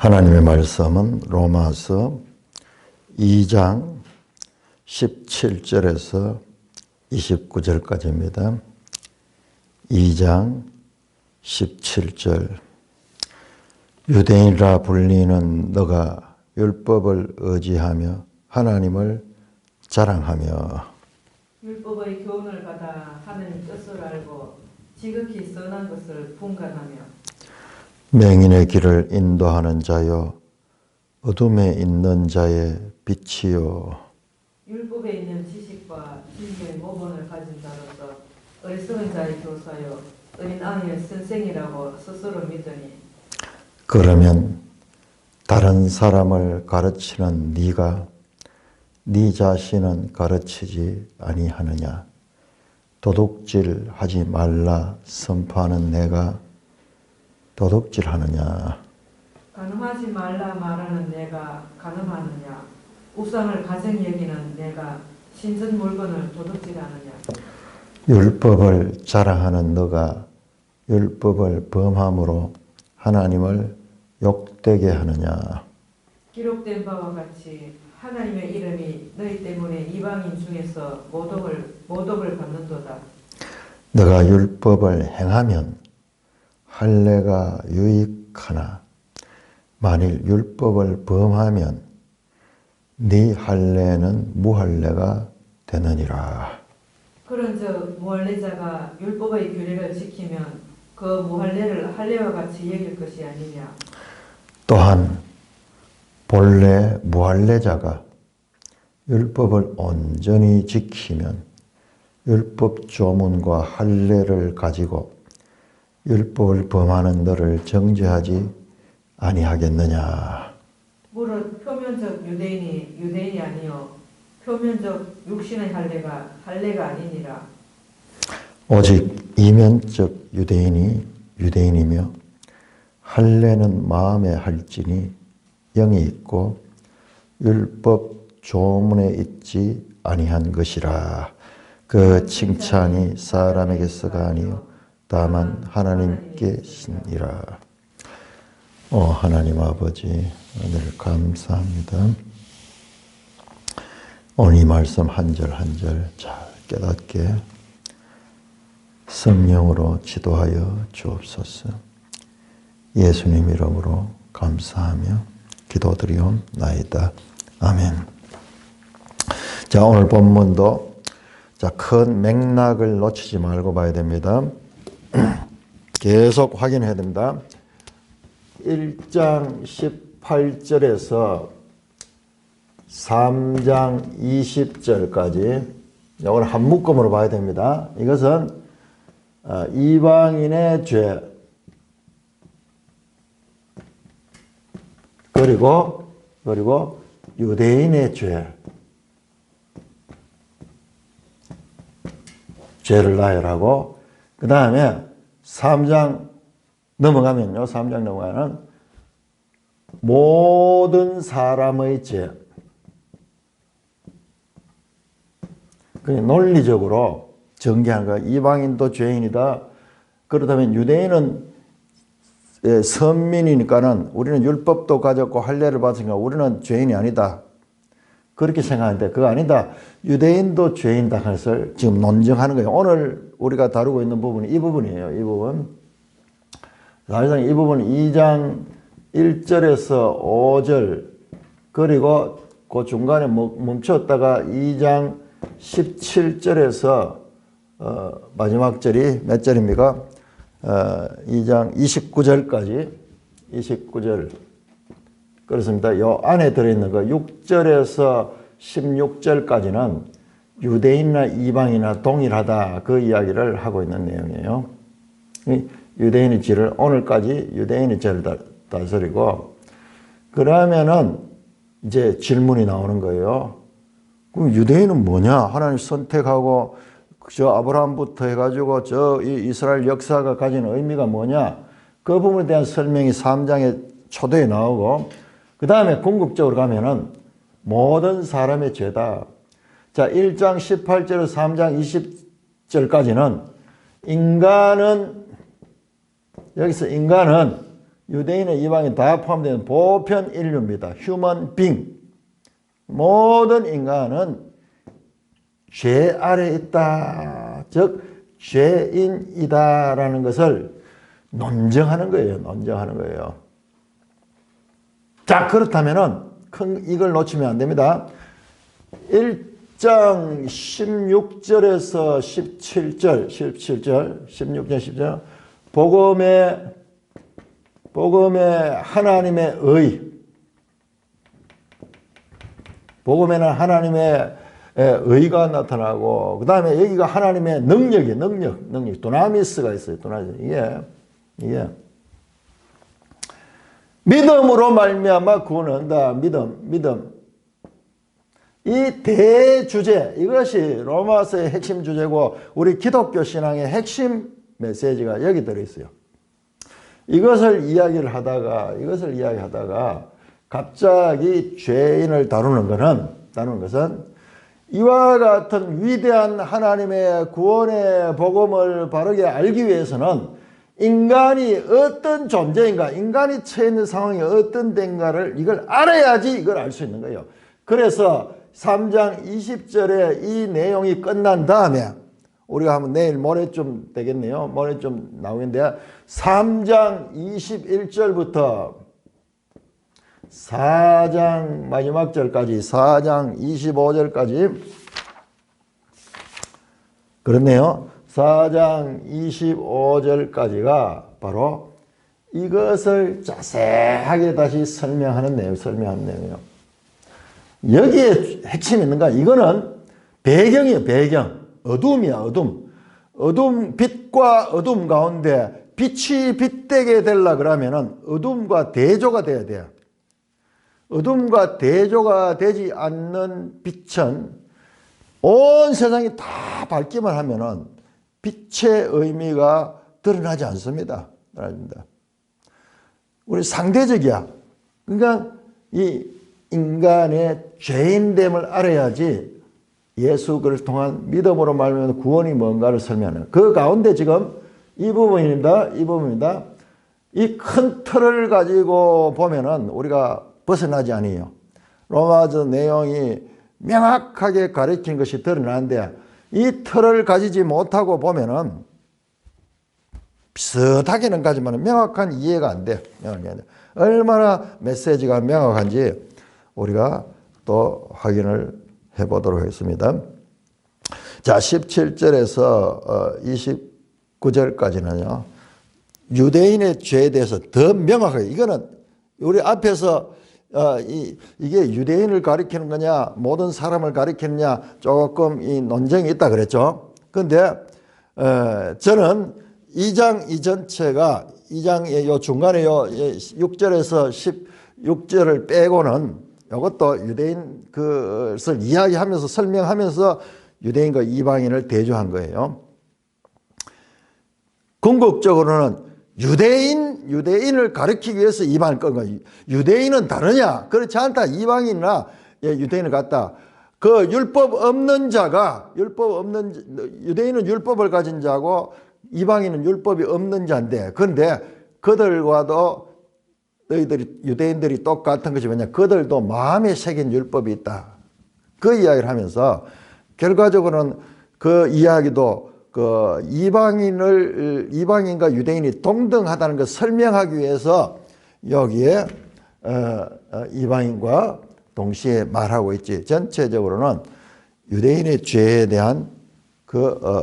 하나님의 말씀은 로마서 2장 17절에서 29절까지입니다. 2장 17절 유대인이라 불리는 너가 율법을 의지하며 하나님을 자랑하며 율법의 교훈을 받아 하느님 뜻을 알고 지극히 선한 것을 분간하며 맹인의 길을 인도하는 자여 어둠에 있는 자의 빛이요 율법에 있는 지식과 진리의 모본을 가진 자로서 어리석은 자의 교사요 어린 아이의 선생이라고 스스로 믿으니 그러면 다른 사람을 가르치는 네가 네 자신은 가르치지 아니하느냐. 도둑질하지 말라 선포하는 내가 도둑질하느냐. 간음하지 말라 말하는 내가 간음하느냐. 우상을 가증 여기는 내가 신전 물건을 도둑질하느냐. 율법을 자랑하는 너가 율법을 범함으로 하나님을 욕되게 하느냐. 기록된 바와 같이 하나님의 이름이 너희 때문에 이방인 중에서 모독을 받는도다. 너가 율법을 행하면 할례가 유익하나 만일 율법을 범하면 네 할례는 무할례가 되느니라. 그런즉 무할례자가 율법의 규례를 지키면 그 무할례를 할례와 같이 여길 것이 아니냐. 또한 본래 무할례자가 율법을 온전히 지키면 율법 조문과 할례를 가지고 율법을 범하는 너를 정죄하지 아니하겠느냐. 무릇 표면적 유대인이 아니요 표면적 육신의 할례가 아니니라. 오직 이면적 유대인이 유대인이며 할례는 마음에 할지니 영이 있고 율법 조문에 있지 아니한 것이라. 그 칭찬이 사람에게서가 아니요 다만 하나님께시니라. 하나님 아버지 오늘 감사합니다. 오늘 이 말씀 한 절 한 절 잘 깨닫게 성령으로 지도하여 주옵소서. 예수님 이름으로 감사하며 기도드리옵나이다. 아멘. 자, 오늘 본문도 큰 맥락을 놓치지 말고 봐야 됩니다. 계속 확인해야 됩니다. 1장 18절에서 3장 20절까지 오늘 한 묶음으로 봐야 됩니다. 이것은 이방인의 죄 그리고 유대인의 죄를 나열하고 그 다음에 3장 넘어가면요. 3장 넘어가면 모든 사람의 죄. 그냥 논리적으로 전개하는 거야. 이방인도 죄인이다. 그렇다면 유대인은 선민이니까는 우리는 율법도 가졌고 할례를 받으니까 우리는 죄인이 아니다. 그렇게 생각하는데 그거 아니다. 유대인도 죄인이다. 것을 지금 논증하는 거예요. 오늘 우리가 다루고 있는 부분이 이 부분이에요. 이 부분. 사실상 이 부분 2장 1절에서 5절 그리고 그 중간에 멈췄다가 2장 17절에서 마지막 절이 몇 절입니까? 2장 29절까지 29절 그렇습니다. 요 안에 들어있는 거 6절에서 16절까지는 유대인이나 이방이나 동일하다 그 이야기를 하고 있는 내용이에요. 유대인의 죄를 오늘까지 유대인의 죄를 다스리고 그러면은 이제 질문이 나오는 거예요. 그럼 유대인은 뭐냐? 하나님 선택하고 저 아브라함부터 해가지고 저 이스라엘 역사가 가진 의미가 뭐냐? 그 부분에 대한 설명이 3장의 초도에 나오고 그 다음에 궁극적으로 가면은 모든 사람의 죄다. 자, 1장 18절에서 3장 20절까지는 인간은 여기서 인간은 유대인의 이방인 다 포함되는 보편 인류입니다. 휴먼 빙. 모든 인간은 죄 아래 있다. 즉 죄인이다라는 것을 논증하는 거예요. 논증하는 거예요. 자, 그렇다면은 이걸 놓치면 안 됩니다. 1장 16절에서 17절, 16절, 17절 복음의 하나님의 복음에는 하나님의 의가 나타나고, 그 다음에 여기가 하나님의 능력, 도나미스가 있어요. 이게 믿음으로 말미암아 구원한다. 믿음. 이 대주제, 이것이 로마서의 핵심 주제고 우리 기독교 신앙의 핵심 메시지가 여기 들어있어요. 이것을 이야기를 하다가 갑자기 죄인을 다루는 것은 이와 같은 위대한 하나님의 구원의 복음을 바르게 알기 위해서는 인간이 어떤 존재인가, 인간이 처해 있는 상황이 어떤 데인가를 이걸 알아야지 이걸 알 수 있는 거예요. 그래서 3장 20절에 이 내용이 끝난 다음에 우리가 한번 내일 모레쯤 되겠네요. 모레쯤 나오겠는데 3장 21절부터 4장 마지막 절까지 4장 25절까지 그렇네요. 4장 25절까지가 바로 이것을 자세하게 다시 설명하는 내용이에요. 여기에 핵심이 있는가? 이거는 배경이에요. 배경. 어둠이야. 어둠. 빛과 어둠 가운데 빛이 빛되게 되려 그러면은 어둠과 대조가 돼야 돼요. 어둠과 대조가 되지 않는 빛은 온 세상이 다 밝기만 하면은 빛의 의미가 드러나지 않습니다. 우리 상대적이야. 그러니까 이 인간의 죄인됨을 알아야지 예수 그리스도를 통한 믿음으로 말미암아 구원이 뭔가를 설명하는 그 가운데 지금 이 부분입니다. 이 큰 틀을 가지고 보면은 우리가 벗어나지 아니에요. 로마서 내용이 명확하게 가르치는 것이 드러나는데 이 틀을 가지지 못하고 보면은 비슷하게는 가지만 명확한 이해가 안 돼. 얼마나 메시지가 명확한지 우리가 또 확인을 해보도록 하겠습니다. 자, 17절에서 29절까지는요. 유대인의 죄에 대해서 더 명확하게, 이거는 우리 앞에서 이게 유대인을 가리키는 거냐 모든 사람을 가리키느냐 조금 이 논쟁이 있다 그랬죠. 그런데 저는 2장 이 전체가 2장의 요 중간에 요 6절에서 16절을 빼고는 이것도 유대인 그것을 이야기하면서 설명하면서 유대인과 이방인을 대조한 거예요. 궁극적으로는 유대인을 가르치기 위해서 이방인을 건 거예요. 유대인은 다르냐? 그렇지 않다. 이방인이나 유대인을 갖다. 그 율법 없는 자가, 유대인은 율법을 가진 자고 이방인은 율법이 없는 자인데, 그런데 그들과도 유대인들이 똑같은 것이 뭐냐? 그들도 마음에 새긴 율법이 있다. 그 이야기를 하면서 결과적으로는 그 이야기도 그 이방인과 유대인이 동등하다는 것을 설명하기 위해서 여기에 이방인과 동시에 말하고 있지. 전체적으로는 유대인의 죄에 대한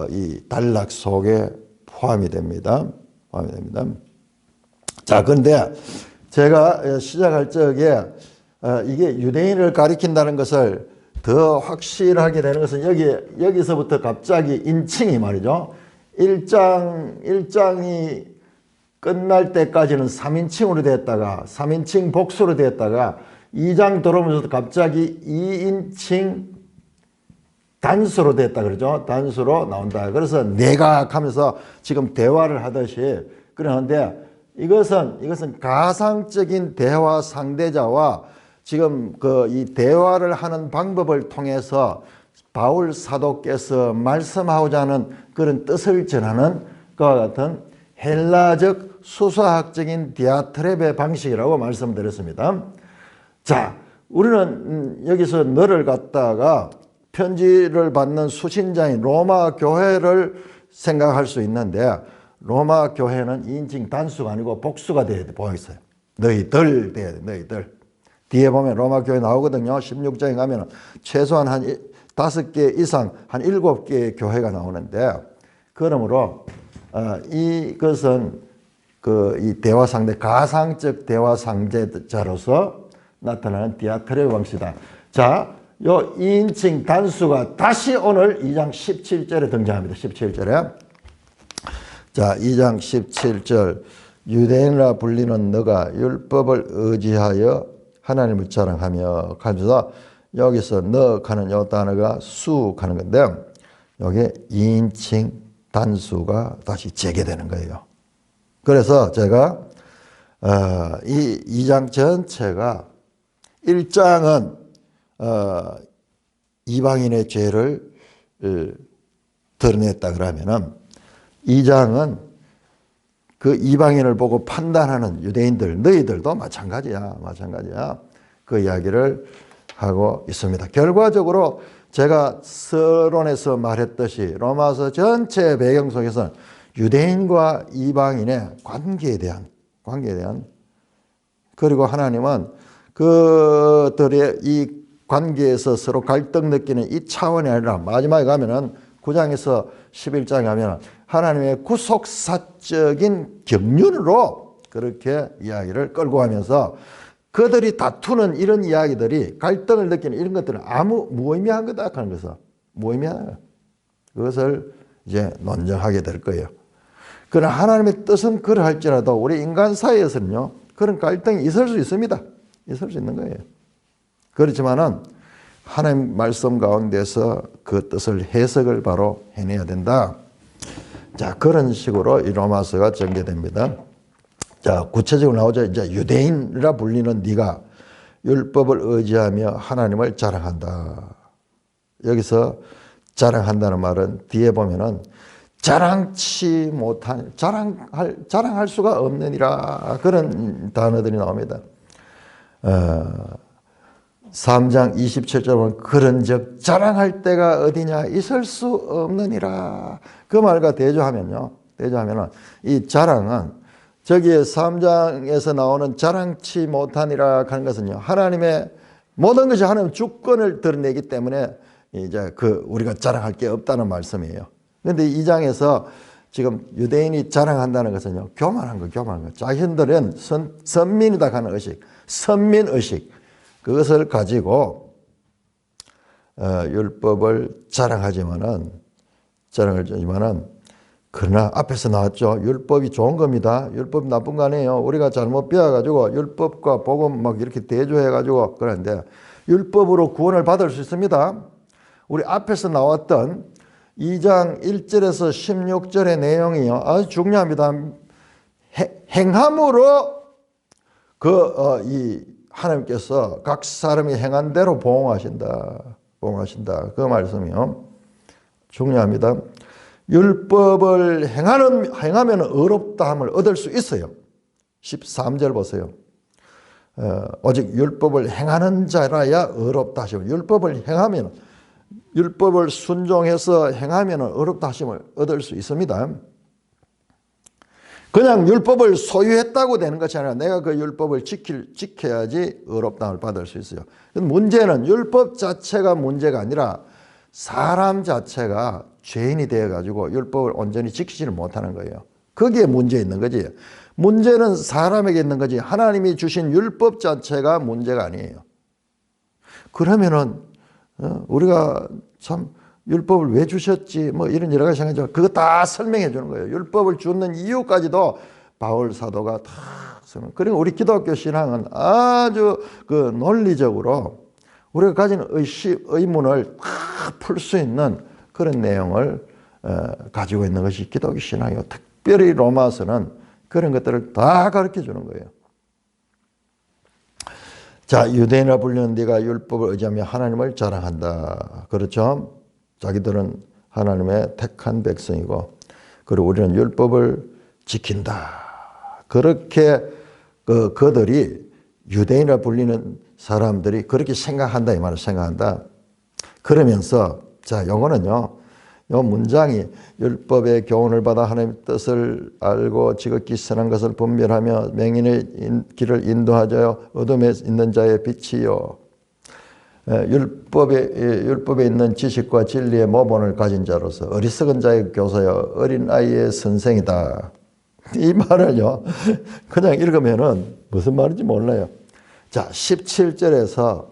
이 단락 속에 포함이 됩니다. 자, 그런데 제가 시작할 적에 이게 유대인을 가리킨다는 것을 더 확실하게 되는 것은 여기서부터 갑자기 인칭이 말이죠. 1장이 끝날 때까지는 3인칭으로 됐다가 3인칭 복수로 됐다가 2장 들어오면서 갑자기 2인칭 단수로 됐다 그러죠. 단수로 나온다. 그래서 내각 하면서 지금 대화를 하듯이 그러는데 이것은 가상적인 대화 상대자와 지금 이 대화를 하는 방법을 통해서 바울 사도께서 말씀하고자 하는 그런 뜻을 전하는 그와 같은 헬라적 수사학적인 디아트랩의 방식이라고 말씀드렸습니다. 자, 우리는 여기서 너를 갖다가 편지를 받는 수신자인 로마 교회를 생각할 수 있는데, 로마 교회는 2인칭 단수가 아니고 복수가 돼야 돼, 보였어요. 너희들 돼야 돼, 너희들. 뒤에 보면 로마 교회 나오거든요. 16장에 가면 최소한 한 5개 이상, 한 7개의 교회가 나오는데, 그러므로 이것은 이 대화 상대, 가상적 대화 상대자로서 나타나는 디아트레 방식이다. 자, 요 2인칭 단수가 다시 오늘 2장 17절에 등장합니다. 17절에. 자, 2장 17절. 유대인이라 불리는 너가 율법을 의지하여 하나님을 자랑하며 하면서, 여기서 너 하는 요 단어가 수 하는 건데, 여기 2인칭 단수가 다시 재개되는 거예요. 그래서 제가 이 2장 전체가 1장은 이방인의 죄를 드러냈다 그러면은 2장은 그 이방인을 보고 판단하는 유대인들, 너희들도 마찬가지야. 그 이야기를 하고 있습니다. 결과적으로 제가 서론에서 말했듯이 로마서 전체 배경 속에서는 유대인과 이방인의 관계에 대한 그리고 하나님은 그들의 이 관계에서 서로 갈등 느끼는 이 차원이 아니라 마지막에 가면은 9장에서 11장에 가면 하나님의 구속사적인 경륜으로 그렇게 이야기를 끌고 가면서 그들이 다투는 이런 이야기들이, 갈등을 느끼는 이런 것들은 아무 무의미한 거다 하는 것은 무의미한 그것을 이제 논증하게 될 거예요. 그러나 하나님의 뜻은 그러할지라도 우리 인간 사이에서는요, 그런 갈등이 있을 수 있습니다. 있을 수 있는 거예요. 그렇지만은 하나님 말씀 가운데서 그 뜻을 해석을 바로 해내야 된다. 자, 그런 식으로 이 로마서가 전개됩니다. 자, 구체적으로 나오죠. 이제 유대인이라 불리는 네가 율법을 의지하며 하나님을 자랑한다. 여기서 자랑한다는 말은 뒤에 보면은 자랑치 못한, 자랑할 수가 없느니라, 그런 단어들이 나옵니다. 3장 27절 보면 그런즉 자랑할 때가 어디냐, 있을 수 없느니라. 그 말과 대조하면은 이 자랑은 저기에 3장에서 나오는 자랑치 못하니라 하는 것은요, 하나님의 모든 것이 하나님의 주권을 드러내기 때문에 이제 우리가 자랑할 게 없다는 말씀이에요. 그런데 2장에서 지금 유대인이 자랑한다는 것은요, 교만한 거. 자신들은 선민이다 하는 의식, 선민의식, 그것을 가지고 율법을 자랑하지만은 그러나 앞에서 나왔죠. 율법이 좋은 겁니다. 율법이 나쁜 거 아니에요. 우리가 잘못 배워가지고 율법과 복음 막 이렇게 대조해가지고 그러는데 율법으로 구원을 받을 수 있습니다. 우리 앞에서 나왔던 2장 1절에서 16절의 내용이요, 아주 중요합니다. 행함으로 이 하나님께서 각 사람이 행한 대로 보응하신다. 그 말씀이요, 중요합니다. 율법을 행하면 의롭다함을 얻을 수 있어요. 13절 보세요. 오직 율법을 행하는 자라야 의롭다 하시고, 율법을 순종해서 행하면 의롭다 하심을 얻을 수 있습니다. 그냥 율법을 소유했다고 되는 것이 아니라 내가 그 율법을 지켜야지 의롭다함을 받을 수 있어요. 문제는 율법 자체가 문제가 아니라 사람 자체가 죄인이 되어가지고 율법을 온전히 지키지를 못하는 거예요. 거기에 문제 있는 거지. 문제는 사람에게 있는 거지 하나님이 주신 율법 자체가 문제가 아니에요. 그러면은 우리가 참 율법을 왜 주셨지 뭐 이런 여러 가지 생각하죠. 그거 다 설명해 주는 거예요. 율법을 주는 이유까지도 바울 사도가 다 설명. 그리고 우리 기독교 신앙은 아주 논리적으로 우리가 가진 의문을 다 풀 수 있는 그런 내용을 가지고 있는 것이 기독교 신앙이고, 특별히 로마서는 그런 것들을 다 가르쳐 주는 거예요. 자, 유대인이라 불리는 네가 율법을 의지하며 하나님을 자랑한다. 그렇죠? 자기들은 하나님의 택한 백성이고, 그리고 우리는 율법을 지킨다. 그렇게 그들이 유대인이라 불리는 사람들이 그렇게 생각한다 이 말을 생각한다. 그러면서 자 요거는요. 요 문장이 율법의 교훈을 받아 하나님의 뜻을 알고 지극히 선한 것을 분별하며 맹인의 길을 인도하여 어둠에 있는 자의 빛이요. 율법에 있는 지식과 진리의 모본을 가진 자로서 어리석은 자의 교사여 어린아이의 선생이다. 이 말을요. 그냥 읽으면은 무슨 말인지 몰라요. 자, 17절에서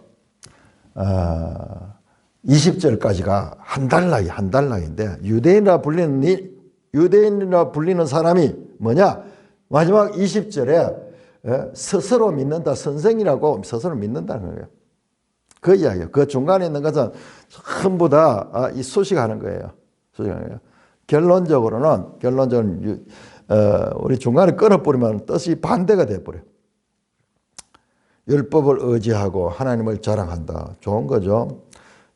20절까지가 한 달락인데 유대인이라 불리는 사람이 뭐냐? 마지막 20절에 스스로 믿는다. 선생이라고 스스로 믿는다는 거예요. 그 이야기예요. 그 중간에 있는 것은 전부 다 이 수식하는 거예요. 결론적으로는 우리 중간에 끊어버리면 뜻이 반대가 돼버려요. 율법을 의지하고 하나님을 자랑한다. 좋은 거죠.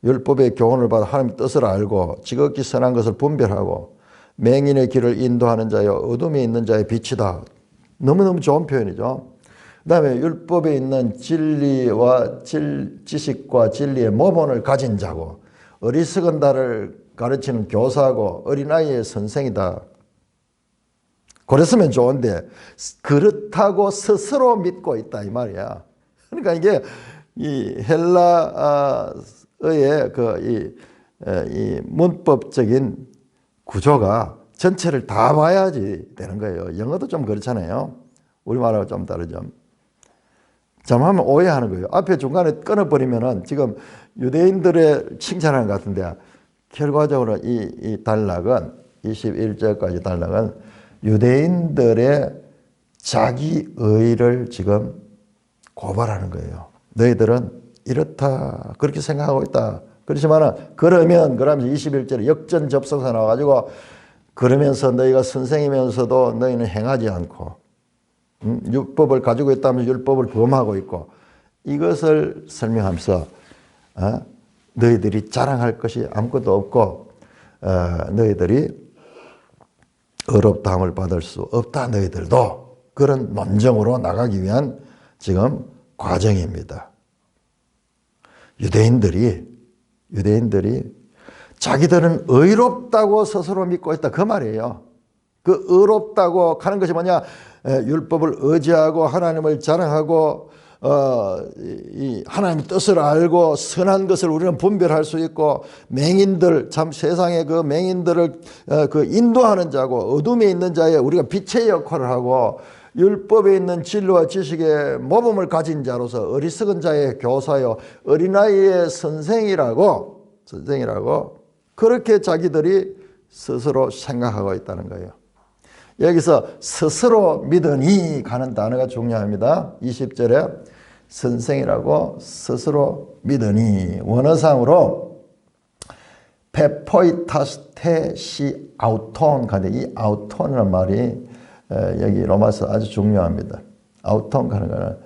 율법의 교훈을 받아 하나님의 뜻을 알고 지극히 선한 것을 분별하고 맹인의 길을 인도하는 자여 어둠에 있는 자의 빛이다. 너무너무 좋은 표현이죠. 그 다음에 율법에 있는 진리와 지식과 진리의 모본을 가진 자고 어리석은 자를 가르치는 교사고 어린아이의 선생이다. 그랬으면 좋은데 그렇다고 스스로 믿고 있다 이 말이야. 그러니까 이게 이 헬라어의 이 문법적인 구조가 전체를 다 봐야지 되는 거예요. 영어도 좀 그렇잖아요. 우리말하고 좀 다르죠. 잘못하면 오해하는 거예요. 앞에 중간에 끊어버리면은 지금 유대인들의 칭찬하는 것 같은데 결과적으로 이 단락은 21절까지 단락은 유대인들의 자기의를 지금 고발하는 거예요. 너희들은 이렇다 그렇게 생각하고 있다. 그렇지만은 그러면 21절에 역전 접속사 나와가지고 그러면서 너희가 선생이면서도 너희는 행하지 않고 율법을 가지고 있다면 율법을 범하고 있고 이것을 설명하면서 너희들이 자랑할 것이 아무것도 없고 너희들이 의롭다함을 받을 수 없다 너희들도 그런 논정으로 나가기 위한 지금 과정입니다. 유대인들이 자기들은 의롭다고 스스로 믿고 있다 그 말이에요. 그 의롭다고 하는 것이 뭐냐? 율법을 의지하고 하나님을 자랑하고 이 하나님의 뜻을 알고 선한 것을 우리는 분별할 수 있고 맹인들 참 세상의 그 맹인들을 그 인도하는 자고 어둠에 있는 자에 우리가 빛의 역할을 하고 율법에 있는 진리와 지식의 모범을 가진 자로서 어리석은 자의 교사요 어린아이의 선생이라고 그렇게 자기들이 스스로 생각하고 있다는 거예요. 여기서 스스로 믿으니 가는 단어가 중요합니다. 20절에 선생이라고 스스로 믿으니 원어상으로 페포이타스테 시 아우톤 가는데 이 아우톤이라는 말이 여기 로마서 아주 중요합니다. 아우톤 가는 거는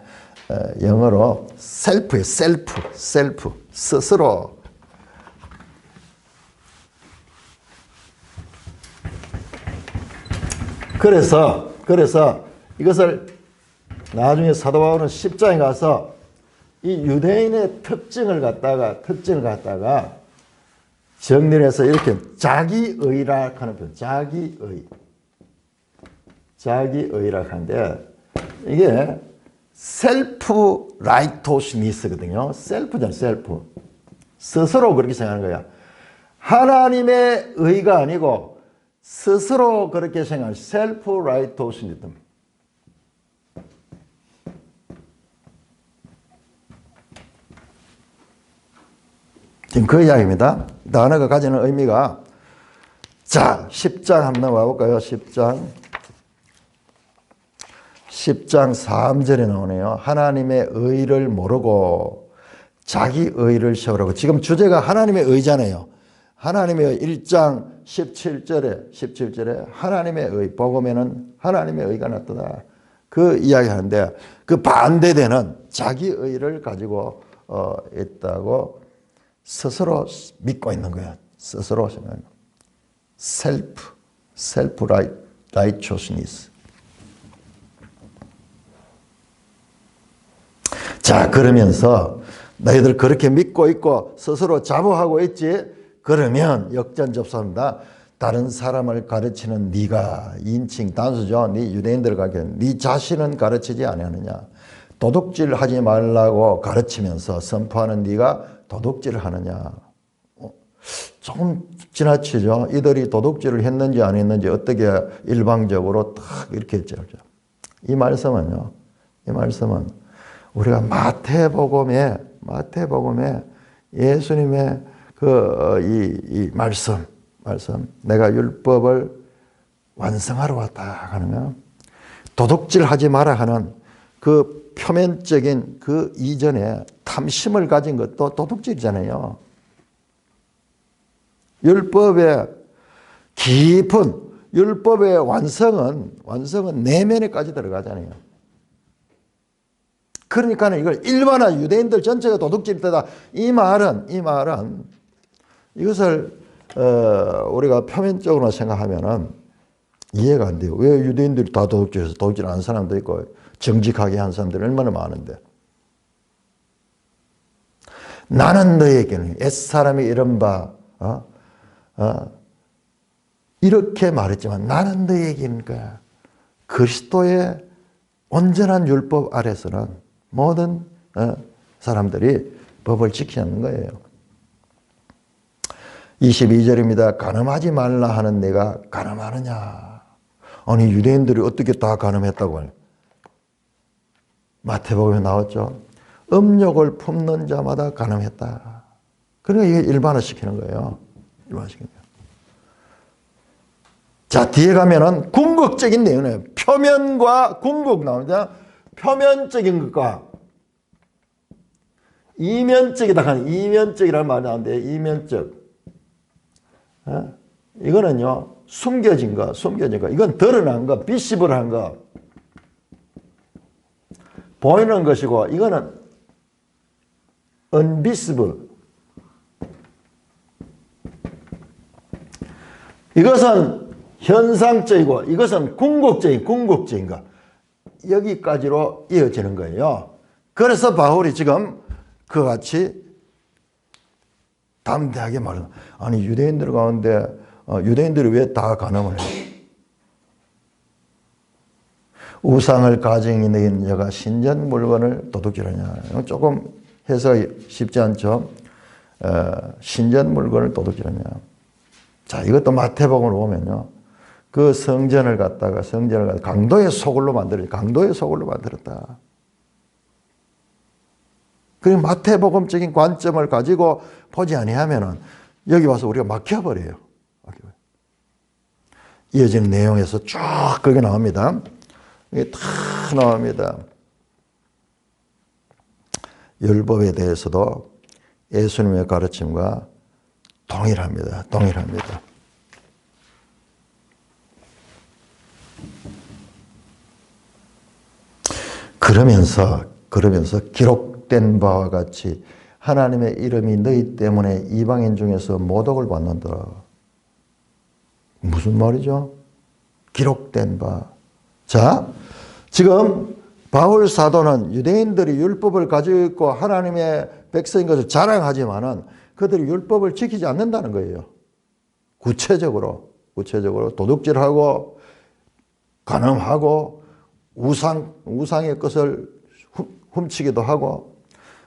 영어로 셀프예요. 셀프 스스로. 그래서 이것을 나중에 사도 바울은 10장에 가서 이 유대인의 특징을 갖다가 정리를 해서 이렇게 자기의라 하는 표현, 자기의라 하는데 이게 셀프 라이토스니스거든요. 셀프잖아요, 셀프. 스스로 그렇게 생각하는 거야. 하나님의 의가 아니고 스스로 그렇게 생각하는 셀프 라이토스니스. 지금 그 이야기입니다. 단어가 가지는 의미가 자 10장 한번 와볼까요? 10장 3절에 나오네요. 하나님의 의를 모르고 자기 의를 세우라고. 지금 주제가 하나님의 의잖아요. 하나님의 1장 17절에 하나님의 의, 복음에는 하나님의 의가 나타나. 그 이야기 하는데 그 반대되는 자기 의를 가지고 있다고 스스로 믿고 있는 거예요. 스스로 생각하는 거예요. 셀프 라이처스니스. 자, 그러면서 너희들 그렇게 믿고 있고 스스로 자부하고 있지? 그러면 역전접수합니다. 다른 사람을 가르치는 네가 인칭 단수죠. 네 유대인들을 가르치는 네 자신은 가르치지 아니하느냐. 도둑질하지 말라고 가르치면서 선포하는 네가 도둑질을 하느냐. 조금 지나치죠. 이들이 도둑질을 했는지 안 했는지 어떻게 일방적으로 딱 이렇게 했죠. 이 말씀은요. 이 말씀은 우리가 마태복음에 예수님의 이 말씀 내가 율법을 완성하러 왔다 하는 거 도둑질하지 마라 하는 그 표면적인 그 이전에 탐심을 가진 것도 도둑질이잖아요. 율법의 깊은 율법의 완성은 내면에까지 들어가잖아요. 그러니까 이걸 일반화 유대인들 전체가 도둑질이다. 이 말은 이것을 우리가 표면적으로 생각하면은 이해가 안 돼요. 왜 유대인들이 다 도둑질해서 도둑질 안 하는 사람도 있고 정직하게 한 사람들이 얼마나 많은데. 나는 너에게는 옛사람이 이른바 이렇게 말했지만 나는 너에게는 그리스도의 온전한 율법 아래서는 모든 사람들이 법을 지키는 거예요. 22절입니다. 간음하지 말라 하는 내가 간음하느냐. 아니 유대인들이 어떻게 다 간음했다고 해요. 마태복음에 나왔죠. 음욕을 품는 자마다 간음했다. 그러니까 이게 일반화시키는 거예요. 일반화시키는 거예요. 자, 뒤에 가면은 궁극적인 내용이에요. 표면과 궁극 나오죠. 표면적인 것과 이면적이다 하는 이면적이라는 말이 나오는데 이면적. 이거는요. 숨겨진 거. 이건 드러난 거, 비시블한 거. 보이는 것이고 이거는 unvisible. 이것은 현상적이고 이것은 궁극적인 거. 여기까지로 이어지는 거예요. 그래서 바울이 지금 그와 같이 담대하게 말합니다. 아니 유대인들 가운데 유대인들이 왜 다 간음을 해요? 우상을 가정에 있는 여가 신전 물건을 도둑질하냐. 조금 해석이 쉽지 않죠. 신전 물건을 도둑질하냐. 자, 이것도 마태복음으로 보면요. 그 성전을 갖다가 강도의 소굴로 만들었다. 그리고 마태복음적인 관점을 가지고 보지 아니하면은 여기 와서 우리가 막혀버려요. 이어지는 내용에서 쭉 그게 나옵니다. 이게 다 나옵니다. 율법에 대해서도 예수님의 가르침과 동일합니다. 그러면서 기록된 바와 같이 하나님의 이름이 너희 때문에 이방인 중에서 모독을 받는다. 무슨 말이죠? 기록된 바. 자, 지금 바울 사도는 유대인들이 율법을 가지고 있고 하나님의 백성인 것을 자랑하지만은 그들이 율법을 지키지 않는다는 거예요. 구체적으로 도둑질하고 간음하고 우상의 것을 훔치기도 하고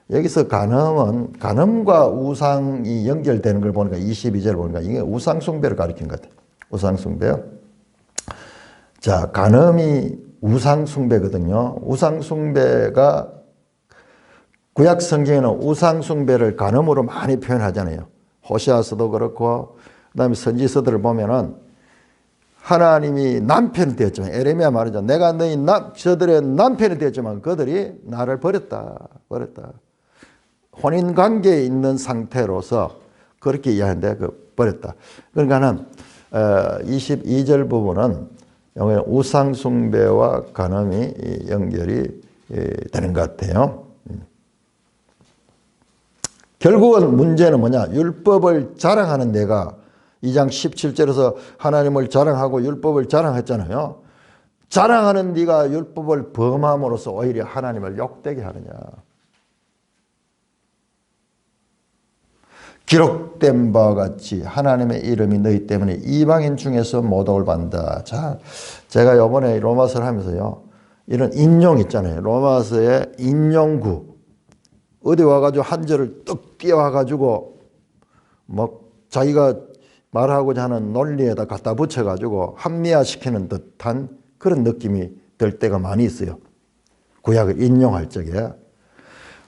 여기서 간음과 우상이 연결되는 걸 보니까 22절 보니까 이게 우상숭배를 가리키는 것 같아요. 우상숭배요. 자, 간음이 우상숭배거든요. 우상숭배가 구약 성경에는 우상숭배를 간음으로 많이 표현하잖아요. 호세아서도 그렇고 그다음에 선지서들을 보면은 하나님이 남편이 되었지만 에레미야 말이죠. 내가 저들의 남편이 되었지만 그들이 나를 버렸다. 혼인관계에 있는 상태로서 그렇게 이해하는데 버렸다. 그러니까는 22절 부분은 우상숭배와 간음이 연결이 되는 것 같아요. 결국은 문제는 뭐냐? 율법을 자랑하는 내가 2장 17절에서 하나님을 자랑하고 율법을 자랑했잖아요. 자랑하는 네가 율법을 범함으로써 오히려 하나님을 욕되게 하느냐. 기록된 바와 같이 하나님의 이름이 너희 때문에 이방인 중에서 모독을 받는다. 자, 제가 이번에 로마서를 하면서요, 이런 인용 있잖아요. 로마서의 인용구. 어디 와가지고 한 절을 떡 띄워가지고 뭐 자기가 말하고자 하는 논리에다 갖다 붙여가지고 합리화시키는 듯한 그런 느낌이 들 때가 많이 있어요. 구약을 인용할 적에.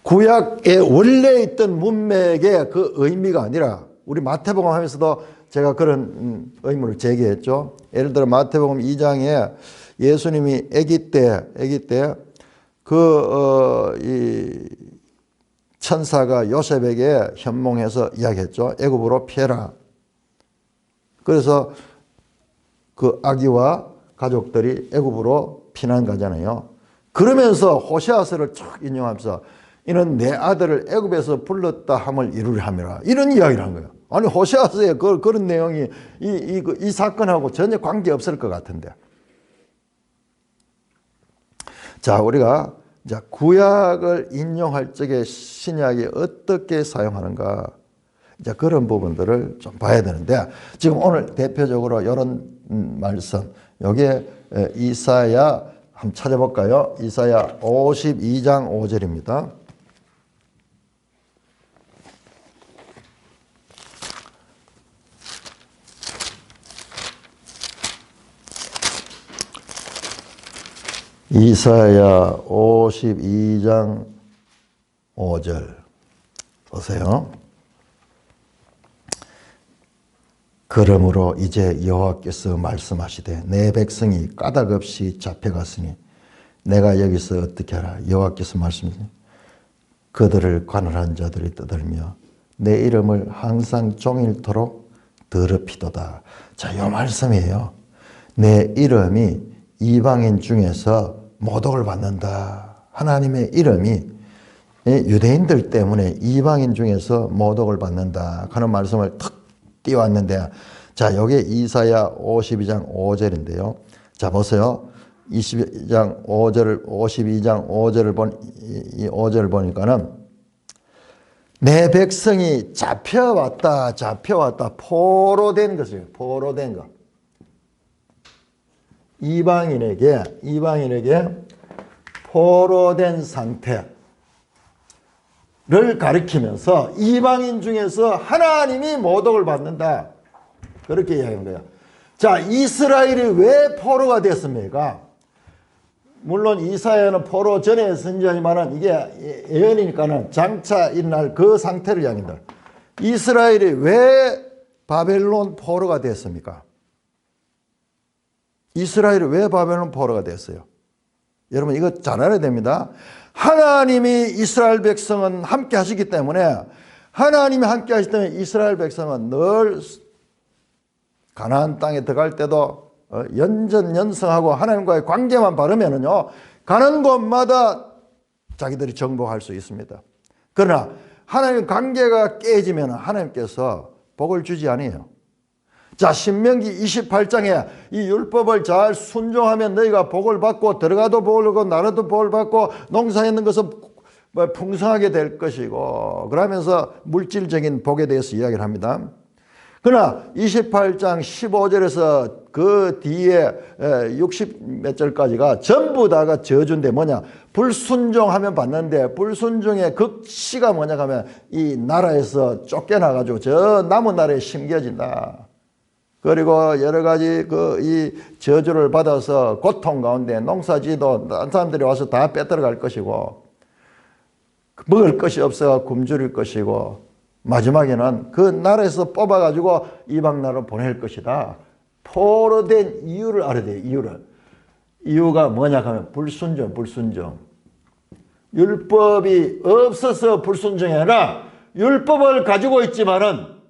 구약에 원래 있던 문맥의 그 의미가 아니라 우리 마태복음 하면서도 제가 그런 의문을 제기했죠. 예를 들어 마태복음 2장에 예수님이 아기 때 이 천사가 요셉에게 현몽해서 이야기했죠. 애굽으로 피해라. 그래서 그 아기와 가족들이 애굽으로 피난 가잖아요. 그러면서 호세아서를 쭉 인용하면서 이는 내 아들을 애굽에서 불렀다 함을 이루려 함이라. 이런 이야기를 한 거예요. 아니 호세아서에 그런 내용이 이 사건하고 전혀 관계없을 것 같은데. 자, 우리가 이제 구약을 인용할 적에 신약이 어떻게 사용하는가, 이제 그런 부분들을 좀 봐야 되는데, 지금 오늘 대표적으로 이런 말씀, 여기에 이사야 한번 찾아볼까요? 이사야 52장 5절입니다. 이사야 52장 5절 보세요. 그러므로 이제 여호와께서 말씀하시되 내 백성이 까닭 없이 잡혀갔으니 내가 여기서 어떻게 하라. 여호와께서 말씀하시니 그들을 관할한 자들이 떠들며 내 이름을 항상 종일토록 더럽히도다. 자, 이 말씀이에요. 내 이름이 이방인 중에서 모독을 받는다. 하나님의 이름이 유대인들 때문에 이방인 중에서 모독을 받는다 하는 말씀을 탁 띄웠는데, 자, 여기 이사야 52장 5절인데요. 자, 보세요. 52장 5절을 이 5절을 보니까는 내 백성이 잡혀왔다. 포로된 것이에요. 포로된 것. 이방인에게 포로된 상태를 가리키면서 이방인 중에서 하나님이 모독을 받는다. 그렇게 이야기한 거예요. 자, 이스라엘이 왜 포로가 됐습니까? 물론 이사야는 포로 전에 선지자지만은 이게 예언이니까는 장차 일어날 그 상태를 이야기한다. 이스라엘이 왜 바벨론 포로가 됐습니까? 이스라엘이 왜 바벨론 포로가 됐어요? 여러분 이거 잘 알아야 됩니다. 하나님이 이스라엘 백성은 함께 하시기 때문에, 하나님이 함께 하시기 때문에 이스라엘 백성은 늘 가나안 땅에 들어갈 때도 연전연승하고 하나님과의 관계만 바르면은요, 가는 곳마다 자기들이 정복할 수 있습니다. 그러나 하나님 관계가 깨지면 하나님께서 복을 주지 아니에요. 자, 신명기 28장에 이 율법을 잘 순종하면 너희가 복을 받고 들어가도 복을 받고 나라도 복을 받고 농사짓는 것은 풍성하게 될 것이고, 그러면서 물질적인 복에 대해서 이야기를 합니다. 그러나 28장 15절에서 그 뒤에 60 몇 절까지가 전부 다가 저주인데 뭐냐, 불순종하면 받는데 불순종의 극치가 뭐냐 하면 이 나라에서 쫓겨나가지고 저 남은 나라에 심겨진다. 그리고 여러 가지 이 저주를 받아서 고통 가운데 농사지도 다른 사람들이 와서 다 빼들어갈 것이고, 먹을 것이 없어 굶주릴 것이고, 마지막에는 그 나라에서 뽑아가지고 이방 나라로 보낼 것이다. 포로된 이유를 알아야 돼요. 이유가 뭐냐 하면 불순종. 율법이 없어서 불순종이 아니라 율법을 가지고 있지만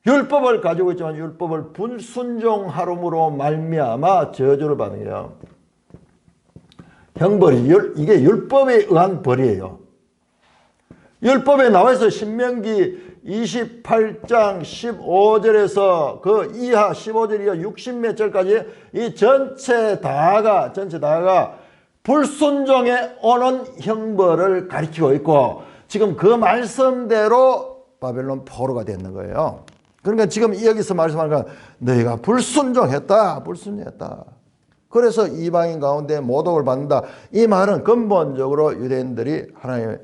율법을 불순종하므로 말미암아 저주를 받는 거예요. 형벌이 이게 율법에 의한 벌이에요. 율법에 나와서 신명기 28장 15절에서 그 이하 15절 이하 60 몇 절까지 이 전체 다가 불순종에 오는 형벌을 가리키고 있고, 지금 그 말씀대로 바벨론 포로가 됐는 거예요. 그러니까 지금 여기서 말씀하는 건 너희가 불순종했다. 그래서 이방인 가운데 모독을 받는다. 이 말은 근본적으로 유대인들이 하나님의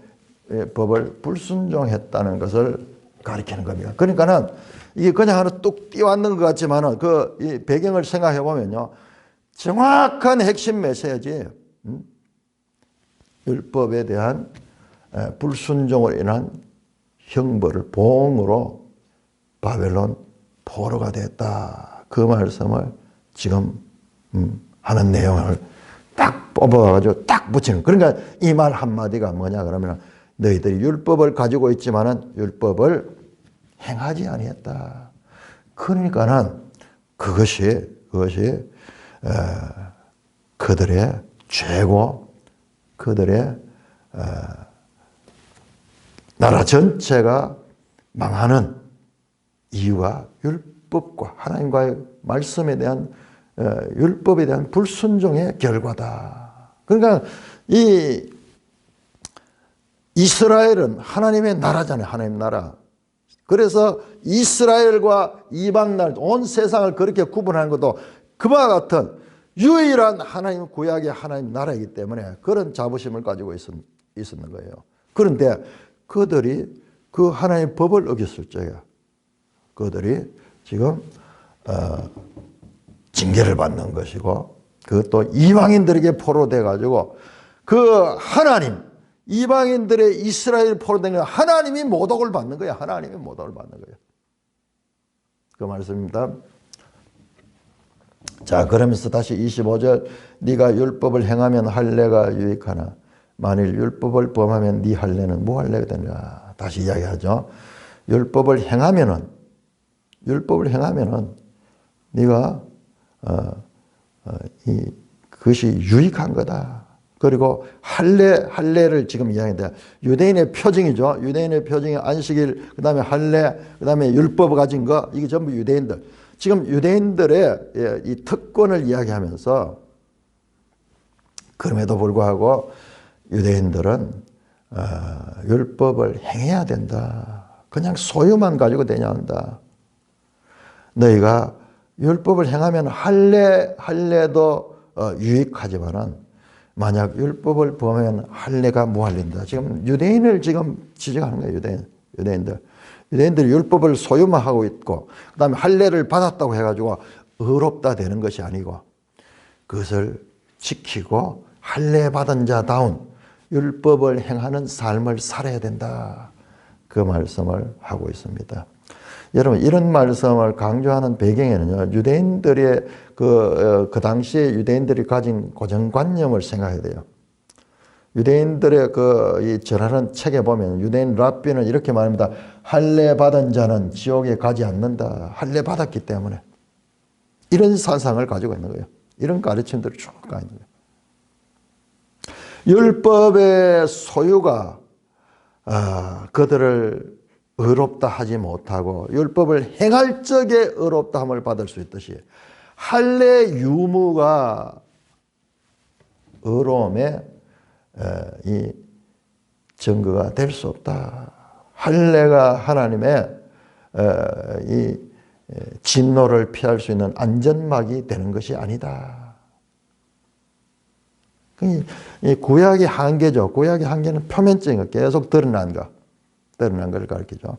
법을 불순종했다는 것을 가리키는 겁니다. 그러니까는 이게 그냥 하나 뚝 띄워앉는 것 같지만은 이 배경을 생각해 보면요. 정확한 핵심 메시지. 율법에 대한 불순종으로 인한 형벌을 봉으로 바벨론 포로가 됐다. 그 말씀을 지금 하는 내용을 딱 뽑아가지고 딱 붙이는. 그러니까 이 말 한마디가 뭐냐 그러면 너희들이 율법을 가지고 있지만은 율법을 행하지 아니했다. 그러니까는 그것이 그들의 죄고 그들의 나라 전체가 망하는 이유가 율법과 하나님과의 말씀에 대한 율법에 대한 불순종의 결과다. 그러니까 이 이스라엘은 하나님의 나라잖아요. 하나님 나라. 그래서 이스라엘과 이방 나라 온 세상을 그렇게 구분하는 것도 그와 같은 유일한 하나님 구약의 하나님 나라이기 때문에 그런 자부심을 가지고 있었는 거예요. 그런데 그들이 그 하나님의 법을 어겼을 적에 그들이 지금 징계를 받는 것이고 그것도 이방인들에게 포로돼 가지고 그 하나님 이방인들의 이스라엘 포로된 거 하나님이 모독을 받는 거예요. 하나님이 모독을 받는 거예요. 그 말씀입니다. 자, 그러면서 다시 25절 네가 율법을 행하면 할례가 유익하나 만일 율법을 범하면 네 할례는 무할례가 되느냐. 다시 이야기하죠. 율법을 행하면은 네가 그것이 유익한 거다. 그리고 할례를 지금 이야기합니다. 유대인의 표징이죠. 유대인의 표징이 안식일, 그다음에 할례, 그다음에 율법을 가진 거 이게 전부 유대인들. 지금 유대인들의 이 특권을 이야기하면서 그럼에도 불구하고 유대인들은 율법을 행해야 된다. 그냥 소유만 가지고 되냐 한다. 너희가 율법을 행하면 할례도 유익하지만은 만약 율법을 범하면 할례가 무할례다. 지금 유대인을 지금 지적하는 거예요. 유대인들이 율법을 소유만 하고 있고 그다음에 할례를 받았다고 해가지고 의롭다 되는 것이 아니고 그것을 지키고 할례 받은 자다운 율법을 행하는 삶을 살아야 된다. 그 말씀을 하고 있습니다. 여러분 이런 말씀을 강조하는 배경에는요. 유대인들의 그 당시에 유대인들이 가진 고정관념을 생각해야 돼요. 유대인들의 이 전하는 책에 보면 유대인 랍비는 이렇게 말합니다. 할례 받은 자는 지옥에 가지 않는다. 할례 받았기 때문에. 이런 사상을 가지고 있는 거예요. 이런 가르침들이 쭉 가 있는 거예요. 율법의 소유가 그들을 의롭다 하지 못하고 율법을 행할 적에 의롭다함을 받을 수 있듯이 할례 유무가 의로움의 이 증거가 될 수 없다. 할례가 하나님의 이 진노를 피할 수 있는 안전막이 되는 것이 아니다. 이 구약의 한계죠. 구약의 한계는 표면적인 거 계속 드러난 걸 가르치죠.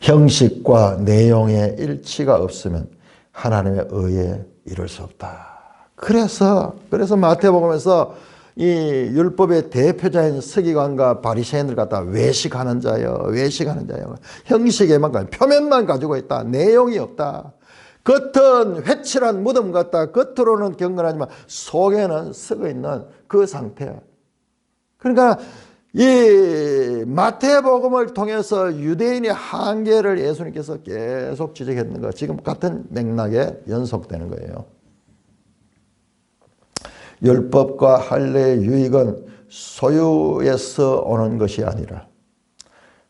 형식과 내용의 일치가 없으면 하나님의 의에 이룰 수 없다. 그래서 마태복음에서 이 율법의 대표자인 서기관과 바리새인들 갖다 외식하는 자요. 형식에만 표면만 가지고 있다. 내용이 없다. 겉은 회칠한 무덤 같다. 겉으로는 경건하지만 속에는 썩어 있는 그 상태. 그러니까 이 마태복음을 통해서 유대인의 한계를 예수님께서 계속 지적했는 거 지금 같은 맥락에 연속되는 거예요. 율법과 할례의 유익은 소유에서 오는 것이 아니라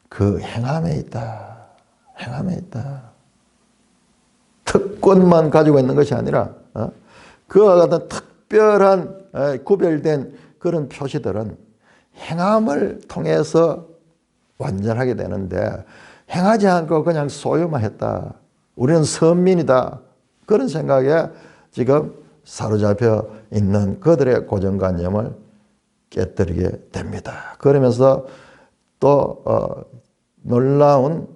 그 행함에 있다. 특권만 가지고 있는 것이 아니라 그와 같은 특별한 구별된 그런 표시들은 행함을 통해서 완전하게 되는데 행하지 않고 그냥 소유만 했다. 우리는 선민이다. 그런 생각에 지금 사로잡혀 있는 그들의 고정관념을 깨뜨리게 됩니다. 그러면서 또 놀라운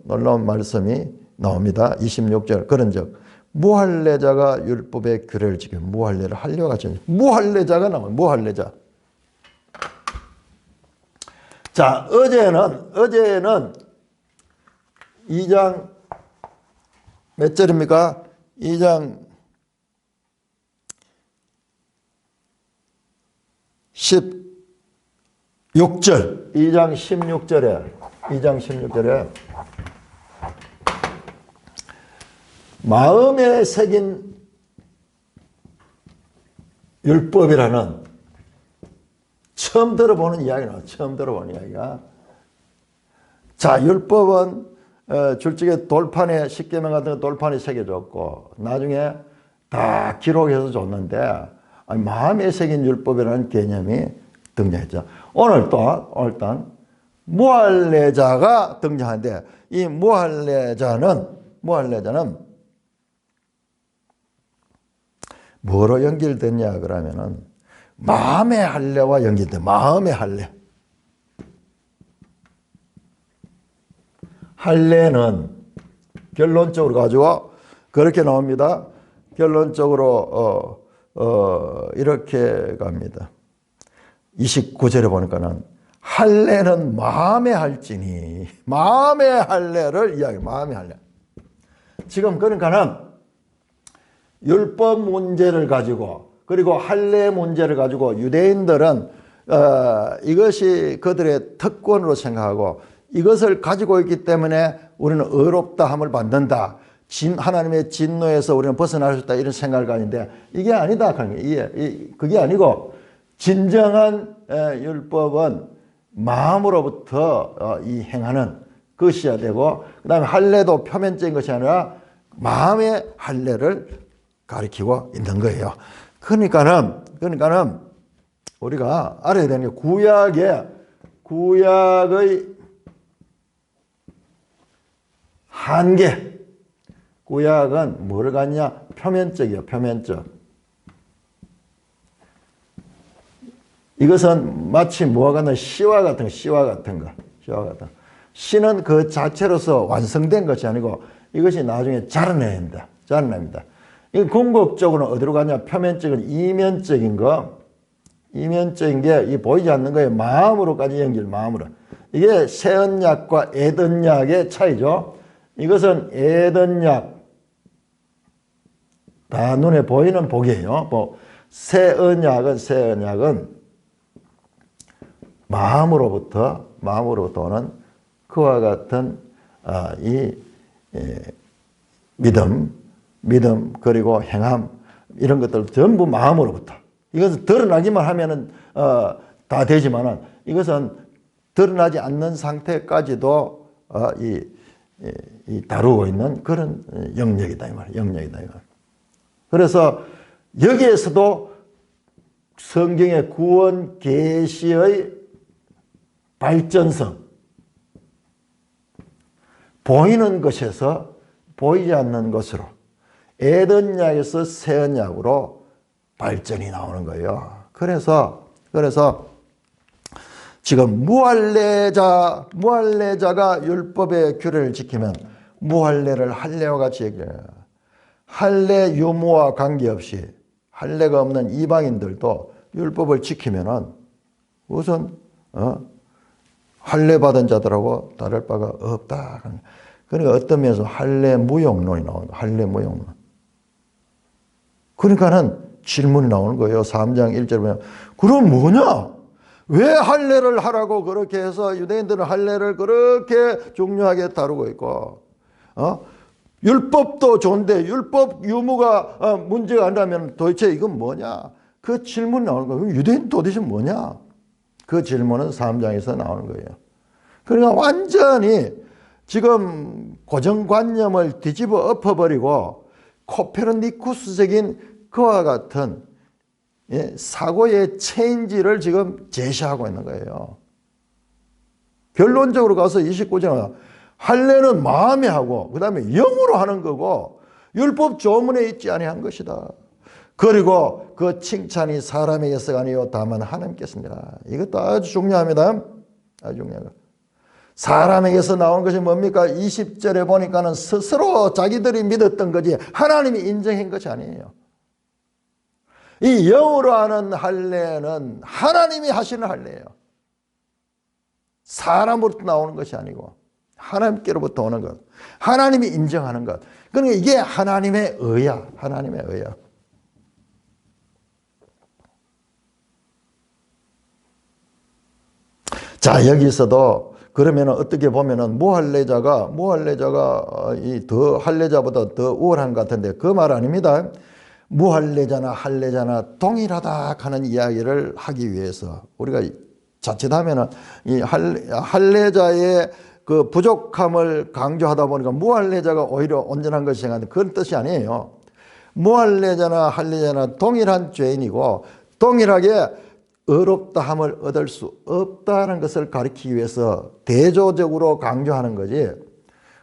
말씀이 나옵니다. 26절 그런즉 무할례자가 율법의 규례를 지키며 무할례를 하려고 하죠. 무할례자가 나와요. 무할례자. 자, 어제는 2장 몇 절입니까? 2장 16절. 2장 16절에 마음에 새긴 율법이라는 처음 들어보는 이야기는 처음 들어보는 이야기가. 자, 율법은 줄적에 돌판에 십계명 같은 거 돌판에 새겨졌고 나중에 다 기록해서 줬는데 마음에 새긴 율법이라는 개념이 등장했죠. 오늘 일단 무할례자가 등장하는데 이 무할례자는 뭐로 연결됐냐 그러면은 마음의 할례와 연결돼. 마음의 할례. 할례는 결론적으로 가지고 그렇게 나옵니다. 결론적으로 이렇게 갑니다. 29절에 보니까는 할례는 마음에 할지니 마음의 할례를 이야기. 마음의 할례. 지금 그러니까는 율법 문제를 가지고 그리고 할례 문제를 가지고 유대인들은 이것이 그들의 특권으로 생각하고 이것을 가지고 있기 때문에 우리는 의롭다함을 받는다. 하나님의 진노에서 우리는 벗어날 수 있다. 이런 생각을 가지는데 이게 아니다. 그게 아니고 진정한 율법은 마음으로부터 이 행하는 것이어야 되고 그 다음에 할례도 표면적인 것이 아니라 마음의 할례를 가리키고 있는 거예요. 그러니까는 우리가 알아야 되는 게 구약의 한계. 구약은 뭐를 갖냐? 표면적이에요. 표면적. 이것은 마치 뭐와 같은 시와 같은 거. 시는 그 자체로서 완성된 것이 아니고 이것이 나중에 자라냅니다. 이건 궁극적으로 어디로 가냐? 표면적인 이면적인 거. 이면적인 게 보이지 않는 거에 마음으로까지 연결. 마음으로. 이게 새 언약과 옛 언약의 차이죠. 이것은 옛 언약. 다 눈에 보이는 복이에요. 새 언약은 마음으로부터 오는 그와 같은 믿음 그리고 행함 이런 것들 전부 마음으로부터. 이것은 드러나기만 하면은 다 되지만은 이것은 드러나지 않는 상태까지도 이 다루고 있는 그런 영역이다 이 말이에요. 영역이다 이 말. 그래서 여기에서도 성경의 구원 계시의 발전성, 보이는 것에서 보이지 않는 것으로 옛 언약에서 새 언약으로 발전이 나오는 거예요. 그래서 지금 무할례자가 율법의 규례를 지키면 무할례를 할례와 같이 얘기해요. 할례 유무와 관계없이 할례가 없는 이방인들도 율법을 지키면은 우선 할례 받은 자들하고 다를 바가 없다. 그러니까 어떤 면에서 할례 무용론이 나오는 거예요. 할례 무용론. 그러니까는 질문이 나오는 거예요. 3장 1절에 보면 그럼 뭐냐? 왜 할례를 하라고 그렇게 해서 유대인들은 할례를 그렇게 중요하게 다루고 있고 율법도 좋은데 율법 유무가 문제가 아니라면 도대체 이건 뭐냐? 그 질문이 나오는 거예요. 유대인 도대체 뭐냐? 그 질문은 3장에서 나오는 거예요. 그러니까 완전히 지금 고정관념을 뒤집어 엎어버리고 코페르니쿠스적인 그와 같은 사고의 체인지를 지금 제시하고 있는 거예요. 결론적으로 가서 29절은 할례는 마음에 하고 그 다음에 영으로 하는 거고 율법 조문에 있지 아니한 것이다. 그리고 그 칭찬이 사람에게서가 아니요 다만 하나님께서입니다. 이것도 아주 중요합니다. 아주 중요합니다. 사람에게서 나온 것이 뭡니까? 20절에 보니까는 스스로 자기들이 믿었던 거지 하나님이 인정한 것이 아니에요. 이 영으로 하는 할례는 하나님이 하시는 할례예요. 사람으로부터 나오는 것이 아니고 하나님께로부터 오는 것. 하나님이 인정하는 것. 그러니까 이게 하나님의 의야. 하나님의 의야. 자, 여기서도 그러면 어떻게 보면은 무할례자가 이 더 할례자보다 더 우월한 것 같은데 그 말 아닙니다. 무할례자나 할례자나 동일하다 하는 이야기를 하기 위해서 우리가 자칫하면은 이 할례자의 그 부족함을 강조하다 보니까 무할례자가 오히려 온전한 것이 생각하는데 그런 뜻이 아니에요. 무할례자나 할례자나 동일한 죄인이고 동일하게 의롭다함을 얻을 수 없다는 것을 가리키기 위해서 대조적으로 강조하는 거지